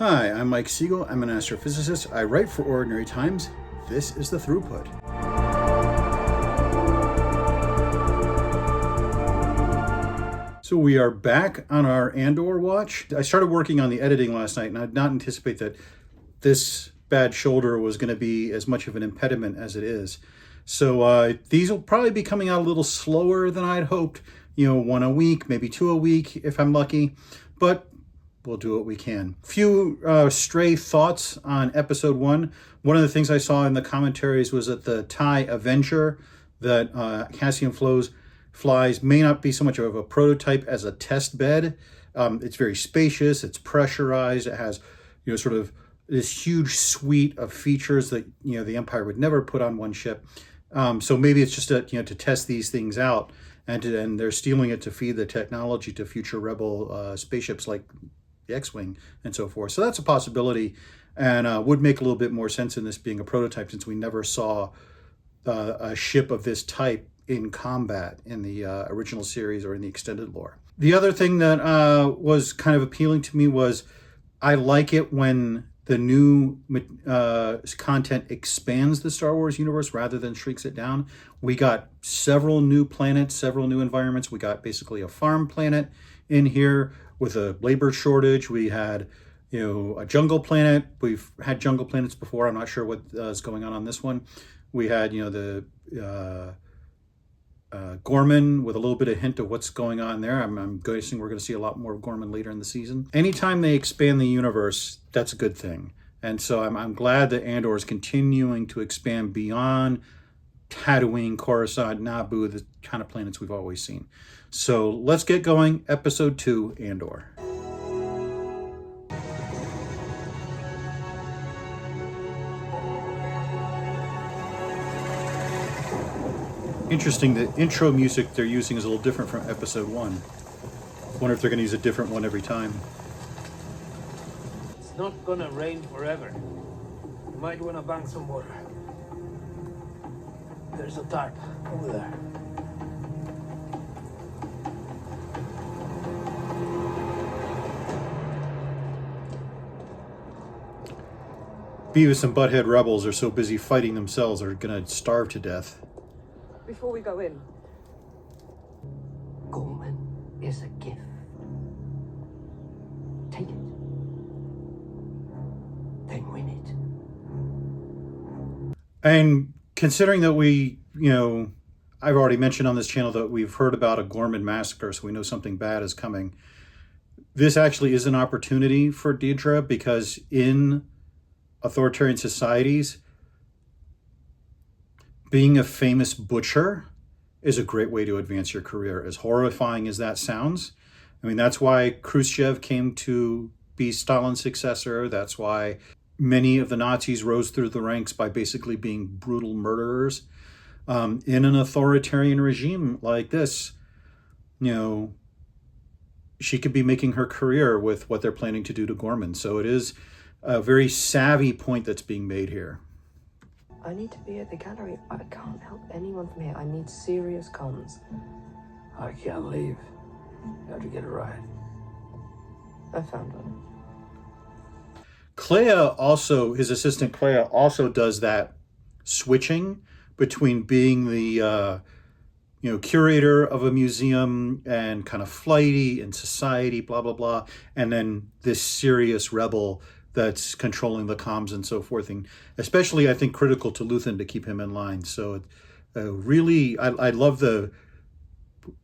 Hi, I'm Mike Siegel. I'm an astrophysicist. I write for Ordinary Times. This is The Throughput. So we are back on our Andor watch. I started working on the editing last night, and I did not anticipate that this bad shoulder was going to be as much of an impediment as it is. So these will probably be coming out a little slower than I'd hoped. One a week, maybe two a week if I'm lucky. But we'll do what we can. Few stray thoughts on episode 1. One of the things I saw in the commentaries was that the TIE Avenger that Cassian flies may not be so much of a prototype as a test bed. It's very spacious, it's pressurized, it has sort of this huge suite of features that the Empire would never put on one ship. So maybe it's just to test these things out, and they're stealing it to feed the technology to future Rebel spaceships like the X-Wing and so forth. So that's a possibility, and would make a little bit more sense in this being a prototype, since we never saw a ship of this type in combat in the original series or in the extended lore. The other thing that was kind of appealing to me was I like it when the new content expands the Star Wars universe rather than shrinks it down. We got several new planets, several new environments. We got basically a farm planet in here with a labor shortage. We had, a jungle planet. We've had jungle planets before. I'm not sure what is going on this one. We had, the Gorman with a little bit of hint of what's going on there. I'm guessing we're going to see a lot more of Gorman later in the season. Anytime they expand the universe, that's a good thing. And so I'm glad that Andor is continuing to expand beyond Tatooine, Coruscant, Naboo, the kind of planets we've always seen. So let's get going. Episode 2, Andor. Interesting, the intro music they're using is a little different from episode 1. Wonder if they're going to use a different one every time. It's not gonna rain forever. You might want to bank some water. There's a tarp over there. Beavis and Butthead rebels are so busy fighting themselves, they're going to starve to death. Before we go in, Gorman is a gift. Take it. Then win it. And considering that we, I've already mentioned on this channel that we've heard about a Gorman massacre, so we know something bad is coming. This actually is an opportunity for Dedra, because in authoritarian societies, being a famous butcher is a great way to advance your career, as horrifying as that sounds. I mean, that's why Khrushchev came to be Stalin's successor. That's why many of the Nazis rose through the ranks by basically being brutal murderers. In an authoritarian regime like this, she could be making her career with what they're planning to do to Gorman. So it is a very savvy point that's being made here. I need to be at the gallery. I can't help anyone from here. I need serious comms. I can't leave. You have to get a ride. I found one. Clea also, his assistant Clea also does that switching between being the curator of a museum and kind of flighty in society, blah, blah, blah, and then this serious rebel that's controlling the comms and so forth, and especially, I think, critical to Luthen to keep him in line. So really, I love the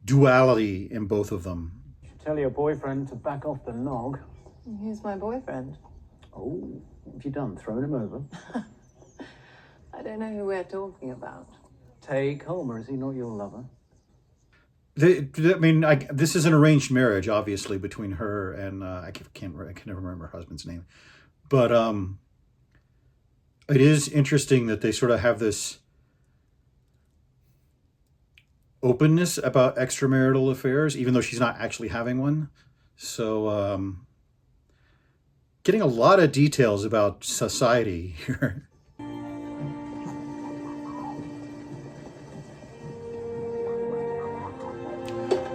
duality in both of them. You should tell your boyfriend to back off the nog. Who's my boyfriend? Oh, what have you done? Thrown him over? I don't know who we're talking about. Take Homer, is he not your lover? This is an arranged marriage, obviously, between her and I can never remember her husband's name, but it is interesting that they sort of have this openness about extramarital affairs, even though she's not actually having one. So getting a lot of details about society here.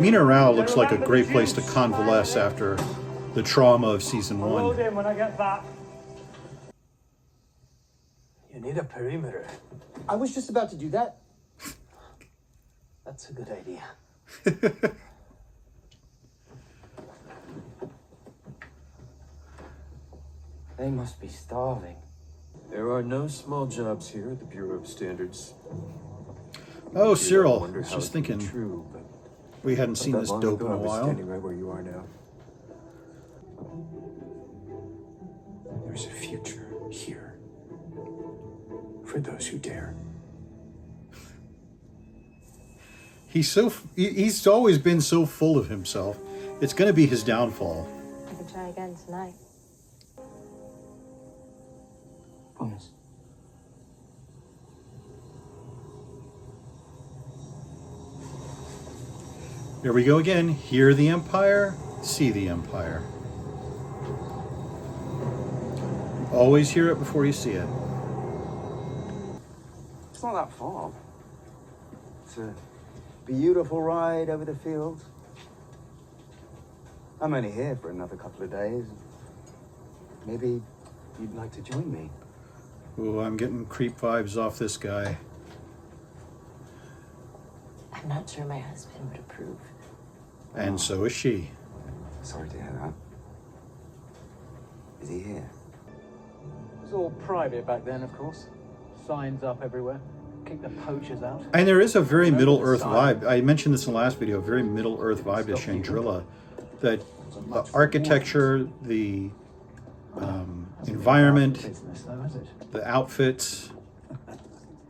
Mina Rao looks like a great place to convalesce after the trauma of season I'll load 1. in when I get back. You need a perimeter. I was just about to do that. That's a good idea. They must be starving. There are no small jobs here at the Bureau of Standards. Oh, I Cyril. I wonder was how just it can be thinking true, but we hadn't seen not this that long dope ago, in a I was while. standing right where you are now. There's a future here for those who dare. He's always been so full of himself. It's going to be his downfall. I can try again tonight. Promise. Here we go again. Hear the Empire, see the Empire. Always hear it before you see it. It's not that far. It's a beautiful ride over the fields. I'm only here for another couple of days. Maybe you'd like to join me. Ooh, I'm getting creep vibes off this guy. I'm not sure my husband would approve. And so is she. Sorry to hear that. Is he here? It was all private back then, of course. Signs up everywhere. Keep the poachers out. And there is a very Remember Middle the Earth sign? vibe. I mentioned this in the last video, a very Middle Earth vibe to Chandrila. That the architecture, the environment, Business, though, is it? the outfits.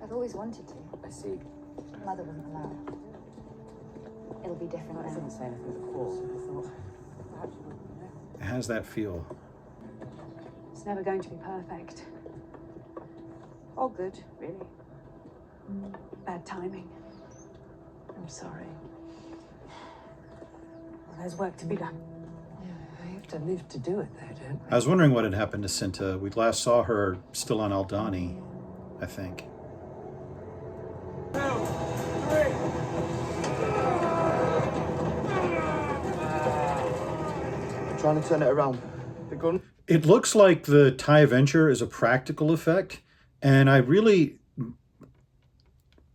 I've always wanted to. I see. Mother wasn't allowed. It'll be different I now. didn't say anything before, so I thought perhaps you wouldn't know. It has that feel. It's never going to be perfect. All good, really. Bad timing. I'm sorry. Well, there's work to be done. Yeah, I have to live to do it, though, don't I was wondering what had happened to Cinta. We last saw her still on Aldani, I think. Trying to turn it around. The gun. It looks like the TIE Avenger is a practical effect, and I really...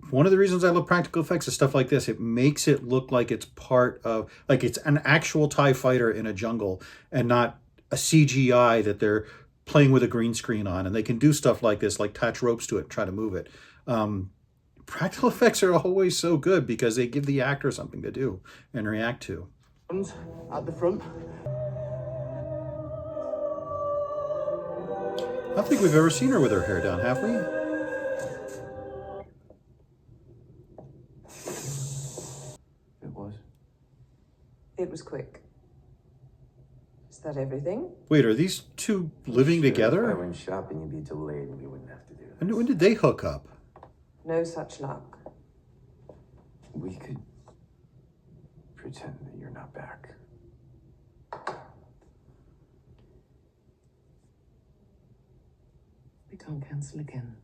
One of the reasons I love practical effects is stuff like this. It makes it look like it's part of... Like it's an actual TIE fighter in a jungle, and not a CGI that they're playing with a green screen on. And they can do stuff like this, like attach ropes to it and try to move it. Practical effects are always so good because they give the actor something to do and react to. At the front. I don't think we've ever seen her with her hair down, have we? It was. It was quick. Is that everything? Wait, are these two living If I together? went shopping, you'd be delayed and we wouldn't have to do this. When did they hook up? No such luck. We could pretend that you're not back. We can't cancel again.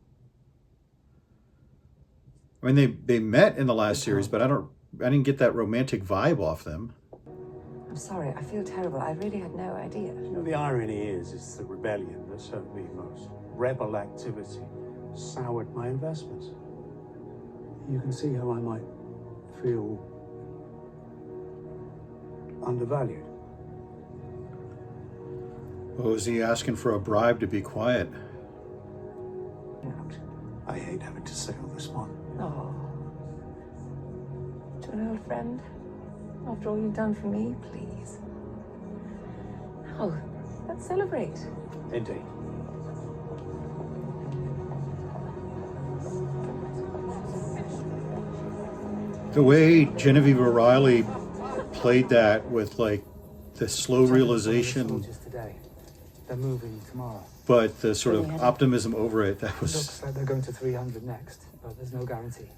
I mean, they met in the last series, but I didn't get that romantic vibe off them. I'm sorry, I feel terrible. I really had no idea. You know, the irony is, it's the rebellion that hurt me most. Rebel activity soured my investments. You can see how I might feel undervalued. Oh, is he asking for a bribe to be quiet? I hate having to say all this one. Oh. To an old friend? After all you've done for me, please. Oh, let's celebrate. Indeed. The way Genevieve O'Reilly played that with like the slow realization, Soldiers today. They're moving tomorrow. but the sort of optimism over it, that was... Looks like they're going to 300 next, but there's no guarantee.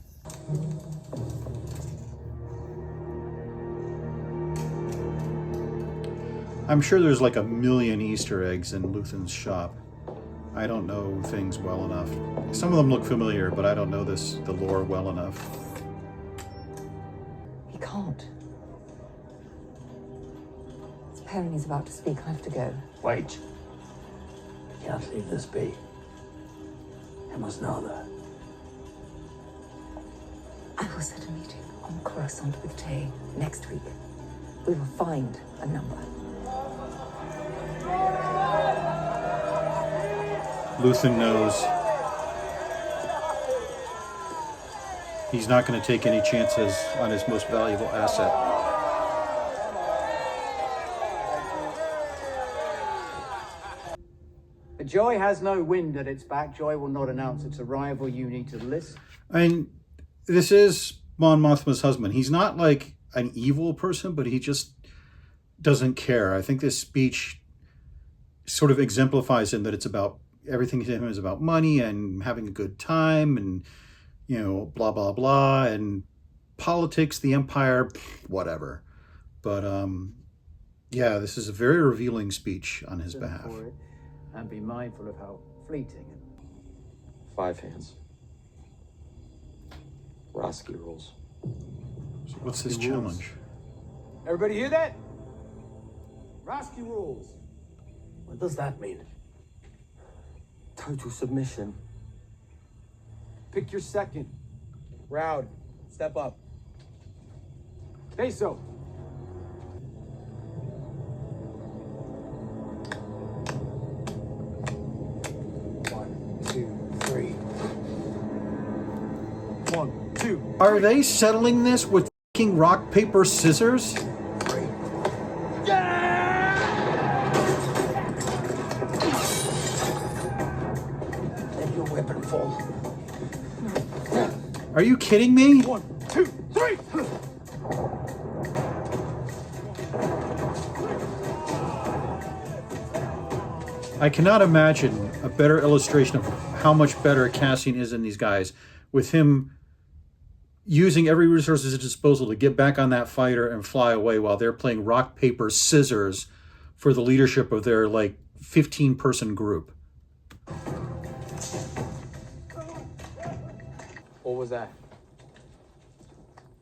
I'm sure there's like a million Easter eggs in Luthen's shop. I don't know things well enough. Some of them look familiar, but I don't know the lore well enough. He can't. It's Perrin is about to speak. I have to go. Wait. You can't leave this be. You must know that. I will set a meeting on Coruscant with Tay next week. We will find a number. Luthen knows he's not going to take any chances on his most valuable asset. But Joy has no wind at its back. Joy will not announce its arrival. You need to list. I mean, this is Mon Mothma's husband. He's not like an evil person, but he just doesn't care. I think this speech sort of exemplifies him, that it's about everything to him is about money and having a good time and, you know, blah, blah, blah, and politics, the Empire, whatever. But, yeah, this is a very revealing speech on his behalf. For it, and be mindful of how fleeting. 5 hands. Roski rules. So what's his challenge? Everybody hear that? Roski rules. What does that mean? Total submission. Pick your second. Round. Step up. Peso. One, two, three. 1, 2. Are they settling this with fucking rock, paper, scissors? Let your weapon fall. Are you kidding me? 1, 2, 3. I cannot imagine a better illustration of how much better Cassian is in these guys, with him using every resource at his disposal to get back on that fighter and fly away while they're playing rock, paper, scissors for the leadership of their, like, 15-person group. What was that?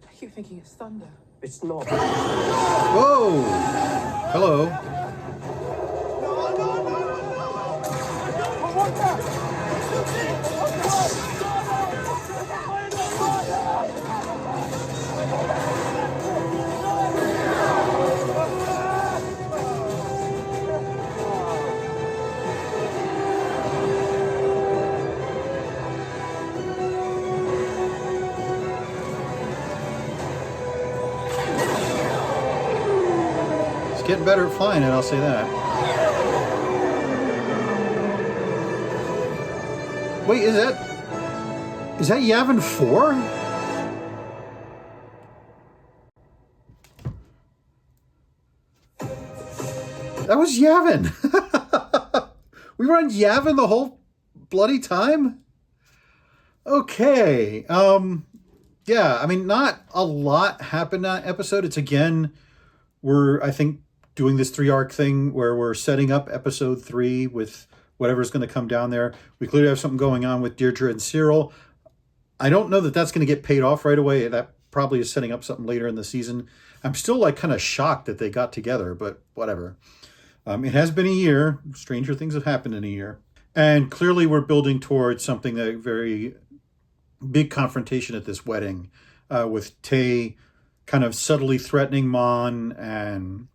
I keep thinking it's thunder. It's not. Whoa! Hello. Getting better at flying it, I'll say that. Wait, is that Yavin 4? That was Yavin. We were on Yavin the whole bloody time? Okay. Yeah, I mean, not a lot happened in that episode. It's again, I think, doing this 3-arc thing where we're setting up episode 3 with whatever's going to come down there. We clearly have something going on with Deirdre and Cyril. I don't know that that's going to get paid off right away. That probably is setting up something later in the season. I'm still like kind of shocked that they got together, but whatever. It has been a year. Stranger things have happened in a year. And clearly we're building towards something, a very big confrontation at this wedding with Tay kind of subtly threatening Mon and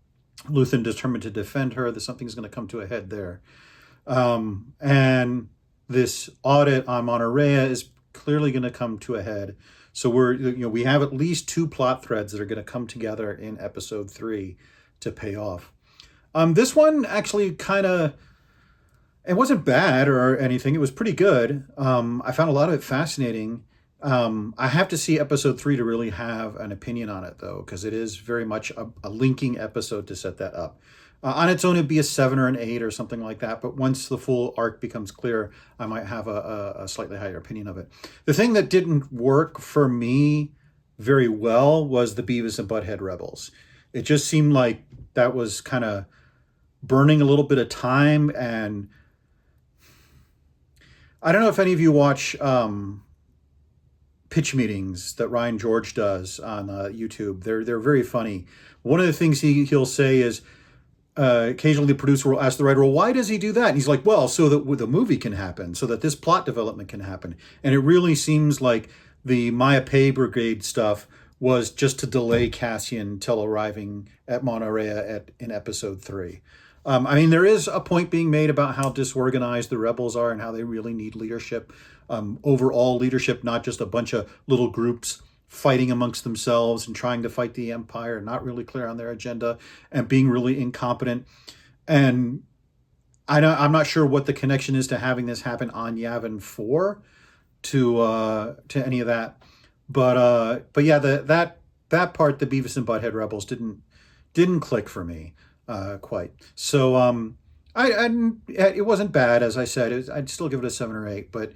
Luthen determined to defend her. That something's going to come to a head there. And this audit on Monterey is clearly going to come to a head. So we have at least 2 plot threads that are going to come together in episode 3 to pay off. This one actually it wasn't bad or anything. It was pretty good. I found a lot of it fascinating. I have to see episode 3 to really have an opinion on it, though, because it is very much a linking episode to set that up. On its own, it'd be a 7 or an 8 or something like that. But once the full arc becomes clear, I might have a slightly higher opinion of it. The thing that didn't work for me very well was the Beavis and Butthead Rebels. It just seemed like that was kind of burning a little bit of time. And I don't know if any of you watch pitch meetings that Ryan George does on YouTube. They're very funny. One of the things he'll say is, occasionally the producer will ask the writer, well, why does he do that? And he's like, well, so that the movie can happen, so that this plot development can happen. And it really seems like the Maya Pei Brigade stuff was just to delay Cassian till arriving at Monterey in episode 3. I mean, there is a point being made about how disorganized the rebels are and how they really need leadership, overall leadership, not just a bunch of little groups fighting amongst themselves and trying to fight the Empire, not really clear on their agenda and being really incompetent. And I'm not sure what the connection is to having this happen on Yavin 4 to any of that. But yeah, that part, the Beavis and Butthead rebels didn't click for me quite. So it wasn't bad, as I said. I'd still give it a 7 or 8, but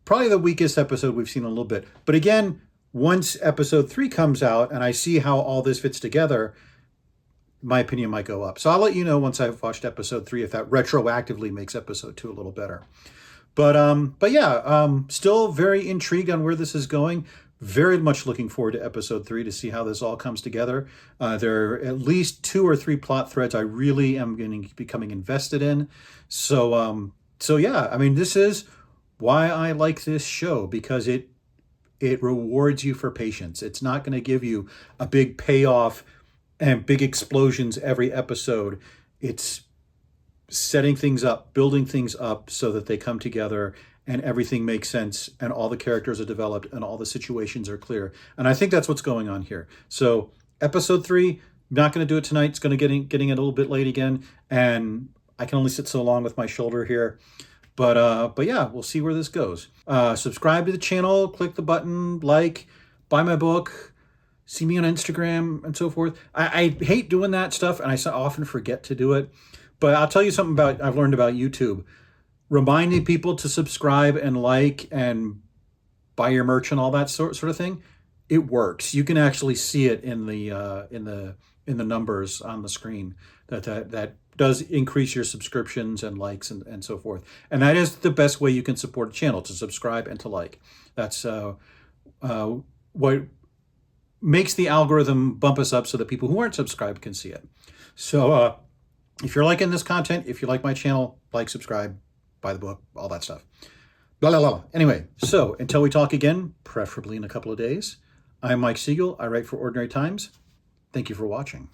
probably the weakest episode we've seen in a little bit. But again, once episode 3 comes out and I see how all this fits together, my opinion might go up. So I'll let you know once I've watched episode 3 if that retroactively makes episode 2 a little better. But yeah, still very intrigued on where this is going. Very much looking forward to episode 3 to see how this all comes together. There are at least 2 or 3 plot threads I really am going to be becoming invested in. So yeah, I mean, this is why I like this show, because it rewards you for patience. It's not going to give you a big payoff and big explosions every episode. It's setting things up, building things up so that they come together and everything makes sense and all the characters are developed and all the situations are clear. And I think that's what's going on here. So episode 3, not going to do it tonight. It's going to getting it a little bit late again. And I can only sit so long with my shoulder here. But yeah, we'll see where this goes. Subscribe to the channel, click the button, like, buy my book, see me on Instagram and so forth. I hate doing that stuff and I so often forget to do it. But I'll tell you something I've learned about YouTube. Reminding people to subscribe and like and buy your merch and all that sort of thing, it works. You can actually see it in the numbers on the screen that does increase your subscriptions and likes and so forth. And that is the best way you can support a channel, to subscribe and to like. That's what makes the algorithm bump us up so that people who aren't subscribed can see it. So if you're liking this content, if you like my channel, like, subscribe, buy the book, all that stuff. Blah, blah, blah. Anyway, so until we talk again, preferably in a couple of days, I'm Mike Siegel. I write for Ordinary Times. Thank you for watching.